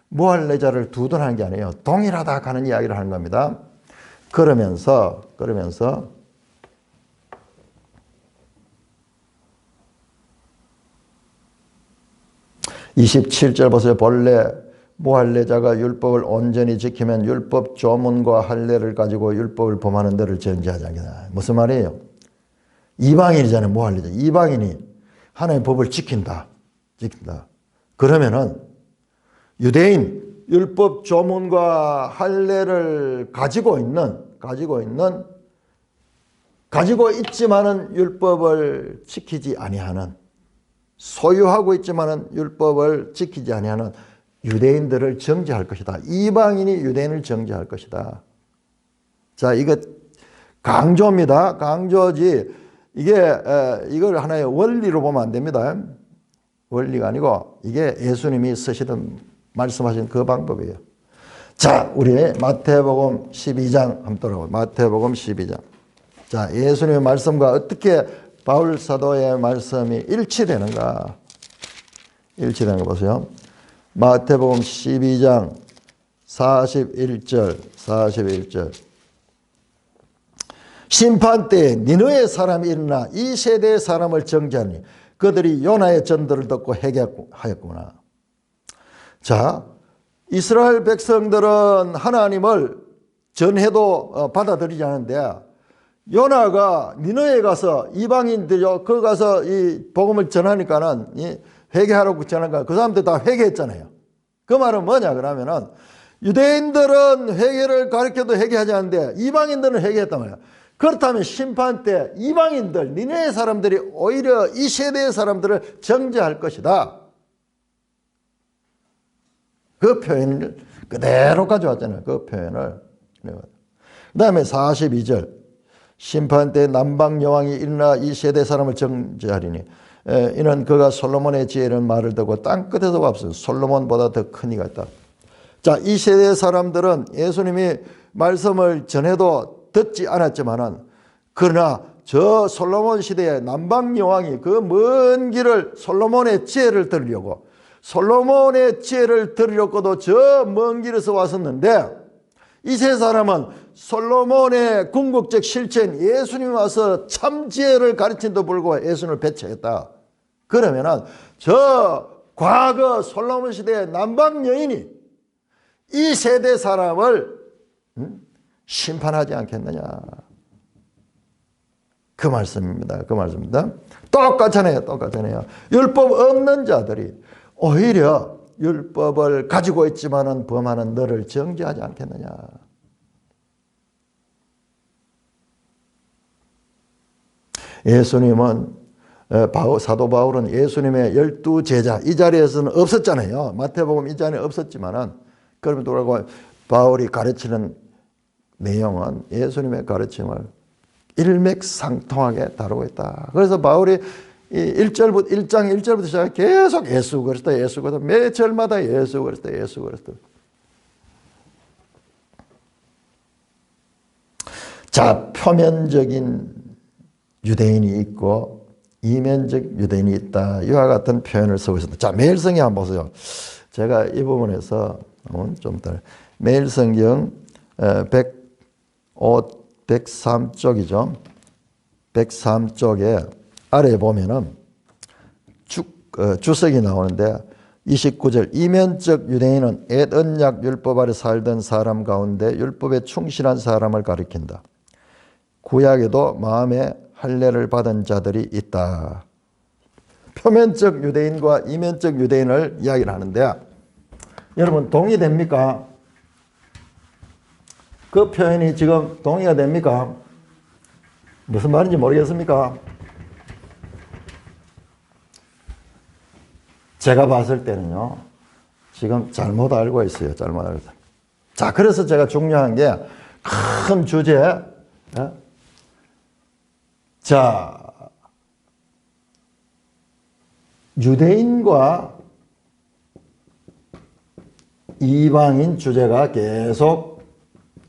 무할례자를 두둔하는 게 아니에요. 동일하다 하는 이야기를 하는 겁니다. 그러면서 27절 보세요. 본래 무할례자가 율법을 온전히 지키면 율법 조문과 할례를 가지고 율법을 범하는 데를 전제하지 않겠나. 무슨 말이에요? 이방인이잖아요. 무할례자. 이방인이 하나님의 법을 지킨다. 그러면은 유대인 율법 조문과 할례를 가지고 있지만은 율법을 지키지 아니하는 소유하고 있지만은 율법을 지키지 아니하는 유대인들을 정죄할 것이다. 이방인이 유대인을 정죄할 것이다. 자, 이거 강조입니다. 강조지. 이걸 하나의 원리로 보면 안 됩니다. 원리가 아니고 이게 예수님이 쓰시던 말씀하신 그 방법이에요. 자, 우리 마태복음 12장 한번 돌아보죠. 마태복음 12장. 자, 예수님의 말씀과 어떻게 바울 사도의 말씀이 일치되는가? 일치되는 거 보세요. 마태복음 12장 41절. 심판 때에 니느웨 사람이 일어나 이 세대의 사람을 정죄하니 그들이 요나의 전도를 듣고 회개하였구나. 자, 이스라엘 백성들은 하나님을 전해도 받아들이지 않는데 요나가 니느웨에 가서 이방인들이 그 가서 이 복음을 전하니까는 회개하라고 전하니까 그 사람들 다 회개했잖아요. 그 말은 뭐냐 그러면은 유대인들은 회개를 가르쳐도 회개하지 않는데 이방인들은 회개했단 말이야. 그렇다면 심판 때 이방인들, 니네의 사람들이 오히려 이 세대의 사람들을 정죄할 것이다. 그 표현을 그대로 가져왔잖아요. 그 표현을. 그 다음에 42절. 심판 때 남방 여왕이 일어나 이 세대 사람을 정죄하리니 이는 그가 솔로몬의 지혜라는 말을 듣고 땅끝에서 봤어요. 솔로몬보다 더 큰 이가 있다. 자, 이 세대 사람들은 예수님이 말씀을 전해도 듣지 않았지만은 그러나 저 솔로몬 시대의 남방 여왕이 그 먼 길을 솔로몬의 지혜를 들으려고 솔로몬의 지혜를 들으려고도 저 먼 길에서 왔었는데 이 세 사람은 솔로몬의 궁극적 실체인 예수님이 와서 참 지혜를 가르친도 불구하고 예수님을 배척했다. 그러면은 저 과거 솔로몬 시대의 남방 여인이 이 세대 사람을 심판하지 않겠느냐. 그 말씀입니다. 그 말씀입니다. 똑같잖아요. 율법 없는 자들이 오히려 율법을 가지고 있지만은 범하는 너를 정죄하지 않겠느냐. 예수님은 사도 바울은 예수님의 12제자 이 자리에서는 없었잖아요. 마태복음 이 자리에 없었지만은 그러면 돌아가고 바울이 가르치는 내용은 예수님의 가르침을 일맥상통하게 다루고 있다. 그래서 바울이 1장 1절부터 시작해 계속 예수 그리스도 매 절마다 예수 그리스도. 자, 표면적인 유대인이 있고 이면적 유대인이 있다. 이와 같은 표현을 쓰고 있습니다. 자, 매일성경 한번 보세요. 제가 이 부분에서 좀 더 매일성경 103쪽이죠. 103쪽에 아래에 보면은 주석이 나오는데 29절 이면적 유대인은 옛 언약 율법 아래 살던 사람 가운데 율법에 충실한 사람을 가리킨다. 구약에도 마음에 할례를 받은 자들이 있다. 표면적 유대인과 이면적 유대인을 이야기를 하는데 여러분 동의됩니까? 그 표현이 지금 동의가 됩니까? 무슨 말인지 모르겠습니까? 제가 봤을 때는요, 지금 잘못 알고 있어요. 잘못 알고 있어요. 자, 그래서 제가 중요한 게 큰 주제, 자, 유대인과 이방인 주제가 계속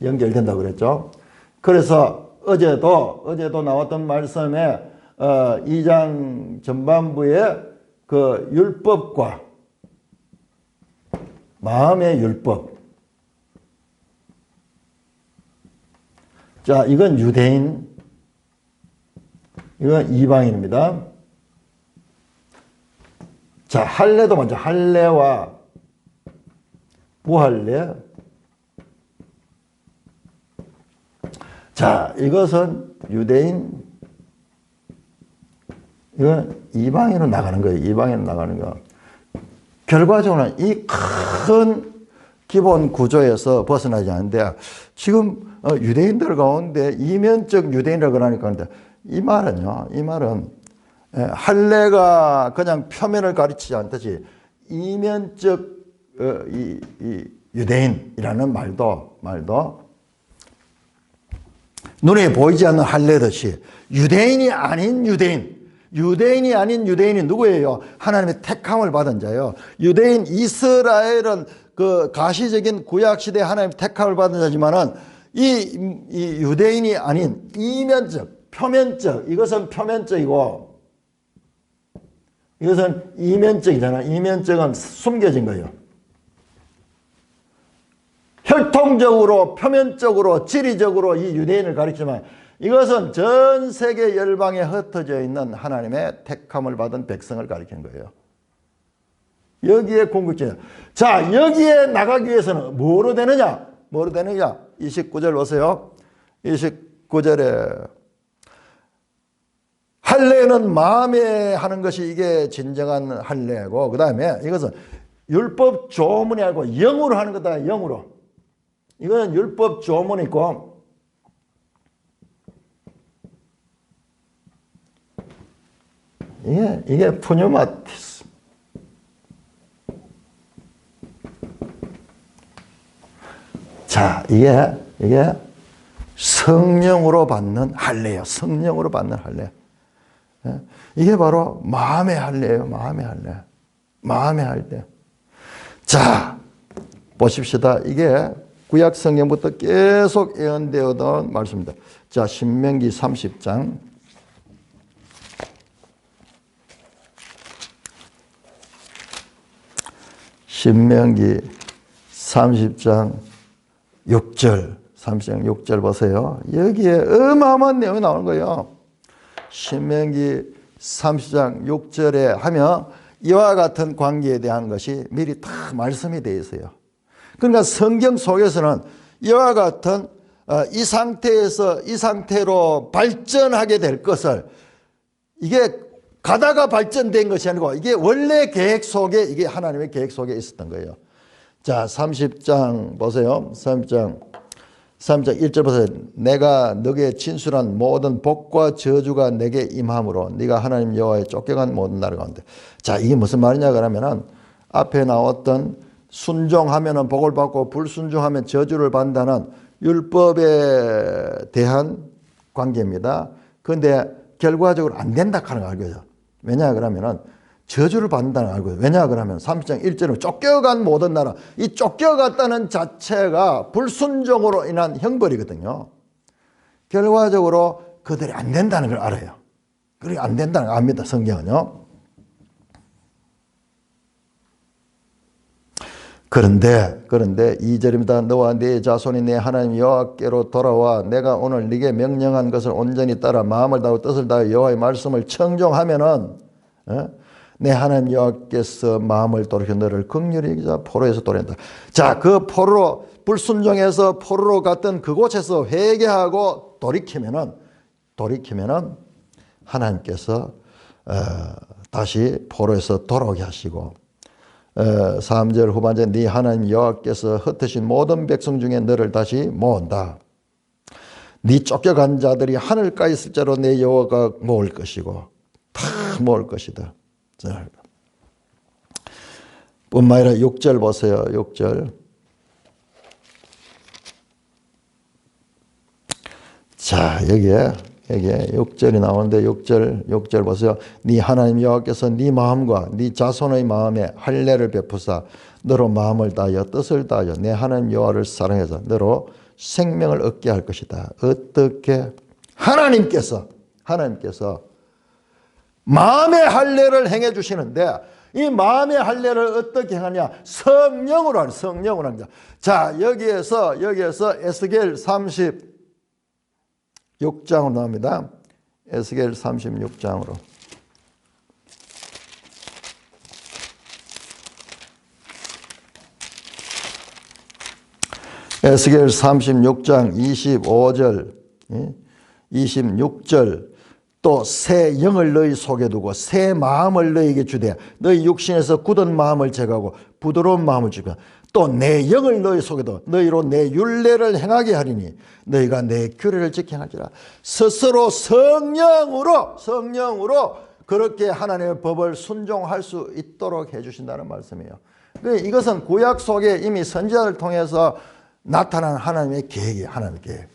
연결된다고 그랬죠. 그래서 어제도 나왔던 말씀에 2장 전반부에 그 율법과 마음의 율법. 자, 이건 유대인, 이건 이방인입니다. 자, 할례도 먼저 할례와 부할례. 자, 이것은 유대인, 이건 이방인으로 나가는 거예요. 이방인으로 나가는 거. 결과적으로는 이 큰 기본 구조에서 벗어나지 않는데 지금 유대인들 가운데 이면적 유대인이라고 그러니까 이 말은요. 이 말은 할례가 그냥 표면을 가르치지 않듯이 이면적 이 유대인이라는 말도 눈에 보이지 않는 할례듯이 유대인이 아닌 유대인이 누구예요? 하나님의 택함을 받은 자예요. 유대인 이스라엘은 그 가시적인 구약시대 하나님의 택함을 받은 자지만은 이 유대인이 아닌 이면적, 표면적, 이것은 표면적이고 이것은 이면적이잖아. 이면적은 숨겨진 거예요. 혈통적으로, 표면적으로, 지리적으로 이 유대인을 가리키지만 이것은 전 세계 열방에 흩어져 있는 하나님의 택함을 받은 백성을 가리키는 거예요. 여기에 궁극적이야. 자, 여기에 나가기 위해서는 뭐로 되느냐? 29절 보세요. 29절에 할례는 마음에 하는 것이 이게 진정한 할례고 그 다음에 이것은 율법 조문이 아니고 영으로 하는 거다. 영으로. 이거는 율법 조문이고 이게 푸뉴마티스. 자, 이게 성령으로 받는 할례예요. 성령으로 받는 할례. 이게 바로 마음의 할례예요. 마음의 할례. 마음의 할례. 자, 보십시다. 이게 구약 성경부터 계속 예언되어던 말씀입니다. 자, 신명기 30장. 신명기 30장 6절, 30장 6절 보세요. 여기에 어마어마한 내용이 나오는 거예요. 신명기 30장 6절에 하면 이와 같은 관계에 대한 것이 미리 다 말씀이 되어 있어요. 그러니까 성경 속에서는 이와 같은 이 상태에서 이 상태로 발전하게 될 것을 이게 가다가 발전된 것이 아니고 이게 원래 계획 속에 이게 하나님의 계획 속에 있었던 거예요. 자, 30장 보세요. 30장 1절 보세요. 내가 너에게 진술한 모든 복과 저주가 내게 임함으로 네가 하나님 여호와의 쫓겨간 모든 나라 가운데. 자, 이게 무슨 말이냐 그러면은 앞에 나왔던 순종하면은 복을 받고 불순종하면 저주를 받는다는 율법에 대한 관계입니다. 그런데 결과적으로 안 된다 하는 걸 알고 있어요. 왜냐 그러면은 저주를 받는다는 걸 알고 있어요. 왜냐 그러면 30장 1절은 쫓겨간 모든 나라, 이 쫓겨갔다는 자체가 불순종으로 인한 형벌이거든요. 결과적으로 그들이 안 된다는 걸 알아요. 그게 안 된다는 거 압니다. 성경은요. 그런데 2절입니다. 너와 네 자손이 내 하나님 여호와께로 돌아와 내가 오늘 네게 명령한 것을 온전히 따라 마음을 다하고 뜻을 다하여 여호와의 말씀을 청종하면은 내 하나님 여호와께서 마음을 돌이켜 너를 긍휼히 여기사 포로에서 돌아낸다. 자, 그 포로로 불순종해서 포로로 갔던 그곳에서 회개하고 돌이키면은 하나님께서 다시 포로에서 돌아오게 하시고 3절 후반절 네 하나님 여호와께서 흩으신 모든 백성 중에 너를 다시 모은다. 네 쫓겨간 자들이 하늘가에 있을 자로 내 여호와가 모을 것이고 다 모을 것이다. 뿐만 아니라 6절 보세요. 6절. 자, 여기에 6절이 나오는데 6절 보세요. 네 하나님 여호와께서 네 마음과 네 자손의 마음에 할례를 베푸사 너로 마음을 다하여 뜻을 다하여 내 하나님 여호와를 사랑해서 너로 생명을 얻게 할 것이다. 어떻게? 하나님께서 마음의 할례를 행해 주시는데 이 마음의 할례를 어떻게 하냐? 성령으로 합니다. 자, 여기에서 에스겔 36장으로 나옵니다. 에스겔 36장으로. 에스겔 36장 25절, 26절 또 새 영을 너희 속에 두고 새 마음을 너희에게 주되 너희 육신에서 굳은 마음을 제거하고 부드러운 마음을 주며 또 내 영을 너희 속에 두어 너희로 내 율례를 행하게 하리니 너희가 내 규례를 지켜 행할지라. 스스로 성령으로 그렇게 하나님의 법을 순종할 수 있도록 해주신다는 말씀이에요. 이것은 구약 속에 이미 선지자를 통해서 나타난 하나님의 계획이에요. 하나님의 계획.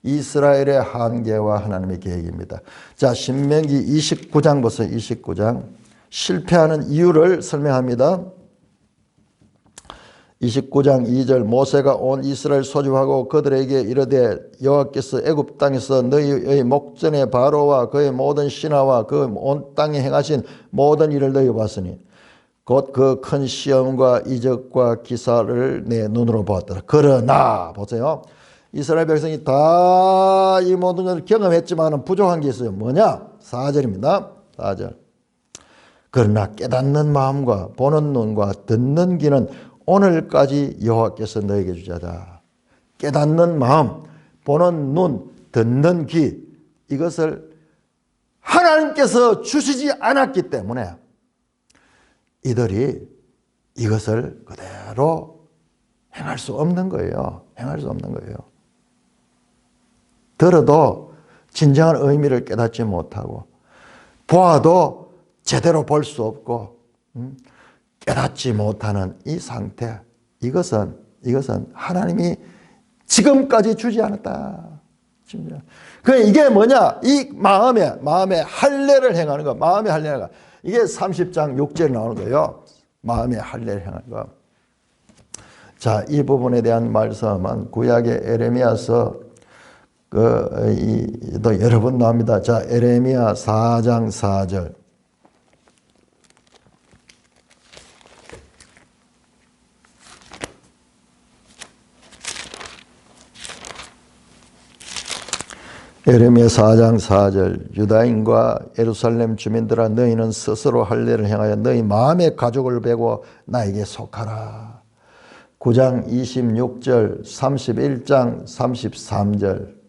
이스라엘의 한계와 하나님의 계획입니다. 자, 신명기 29장 보세요. 29장. 실패하는 이유를 설명합니다. 29장 2절 모세가 온 이스라엘 소집하고 그들에게 이르되 여호와께서 애굽 땅에서 너희의 목전에 바로와 그의 모든 신하와 그 온 땅에 행하신 모든 일을 너희가 봤으니 곧 그 큰 시험과 이적과 기사를 내 눈으로 보았더라. 그러나 보세요. 이스라엘 백성이 다 이 모든 것을 경험했지만 부족한 게 있어요. 뭐냐? 4절입니다. 4절. 그러나 깨닫는 마음과 보는 눈과 듣는 귀는 오늘까지 여호와께서 너에게 주자다. 깨닫는 마음, 보는 눈, 듣는 귀, 이것을 하나님께서 주시지 않았기 때문에 이들이 이것을 그대로 행할 수 없는 거예요. 행할 수 없는 거예요. 들어도 진정한 의미를 깨닫지 못하고 보아도 제대로 볼 수 없고 깨닫지 못하는 이 상태, 이것은 하나님이 지금까지 주지 않았다. 이게 뭐냐? 이 마음의 할례를 행하는 거, 마음의 할례가 이게 30장 6절에 나오는 거예요. 마음의 할례를 행하는 거. 자, 이 부분에 대한 말씀은 구약의 에레미야서 또 여러 번 나옵니다. 자, 에레미야 4장 4절. 에레미야 4장 4절. 유다인과 예루살렘 주민들아 너희는 스스로 할례를 행하여 너희 마음의 가죽을 베고 나에게 속하라. 9장 26절, 31장 33절,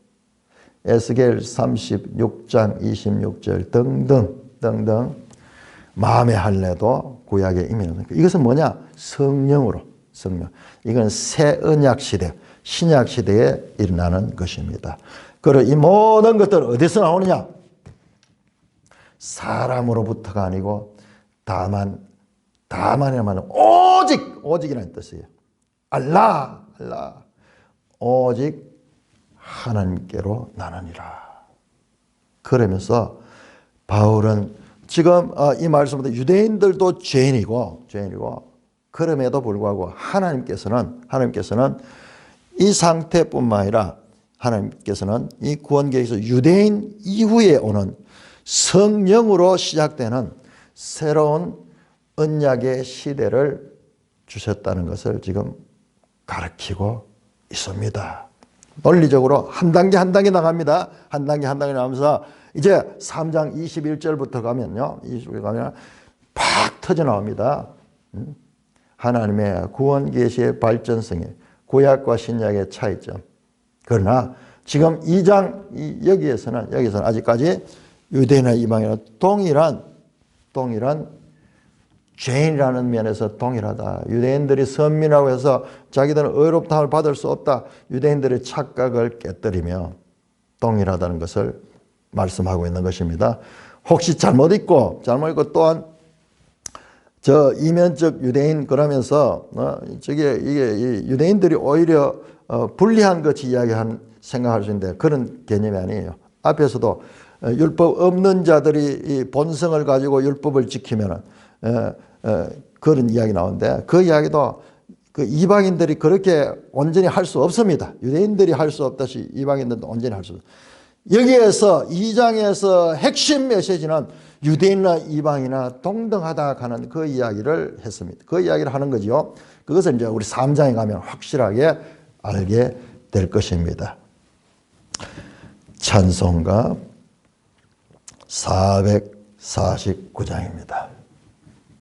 에스겔 36장 26절 등등 마음의 할례도 구약에 이미 있는 거예요. 이것은 뭐냐? 성령. 이건 새 언약 시대, 신약 시대에 일어나는 것입니다. 그리고 이 모든 것들은 어디서 나오느냐? 사람으로부터가 아니고 다만이라면 오직이라는 뜻이에요. 알라 오직 하나님께로 나누니라. 그러면서 바울은 지금 이 말씀보다 유대인들도 죄인이고 그럼에도 불구하고 하나님께서는 이 상태뿐만 아니라 하나님께서는 이 구원 계획에서 유대인 이후에 오는 성령으로 시작되는 새로운 언약의 시대를 주셨다는 것을 지금 가르치고 있습니다. 논리적으로 한 단계 한 단계 나갑니다. 한 단계 한 단계 나가면서 이제 3장 21절부터 가면요. 21절 가면 팍 터져 나옵니다. 하나님의 구원 계시의 발전성이 구약과 신약의 차이점. 그러나 지금 2장 여기에서는 아직까지 유대인이나 이방인은 동일한 죄인이라는 면에서 동일하다. 유대인들이 선민이라고 해서 자기들은 의롭다함을 받을 수 없다. 유대인들의 착각을 깨뜨리며 동일하다는 것을 말씀하고 있는 것입니다. 혹시 잘못 읽고 또한 저 이면적 유대인 그러면서 이게 유대인들이 오히려 불리한 것이 생각할 수 있는데 그런 개념이 아니에요. 앞에서도 율법 없는 자들이 이 본성을 가지고 율법을 지키면은 그런 이야기 나오는데 그 이야기도 그 이방인들이 그렇게 온전히 할 수 없습니다. 유대인들이 할 수 없듯이 이방인들도 온전히 할 수 없습니다. 여기에서 2장에서 핵심 메시지는 유대인이나 이방이나 동등하다 하는 그 이야기를 했습니다. 그 이야기를 하는 거죠. 그것을 이제 우리 3장에 가면 확실하게 알게 될 것입니다. 찬송가 449장입니다.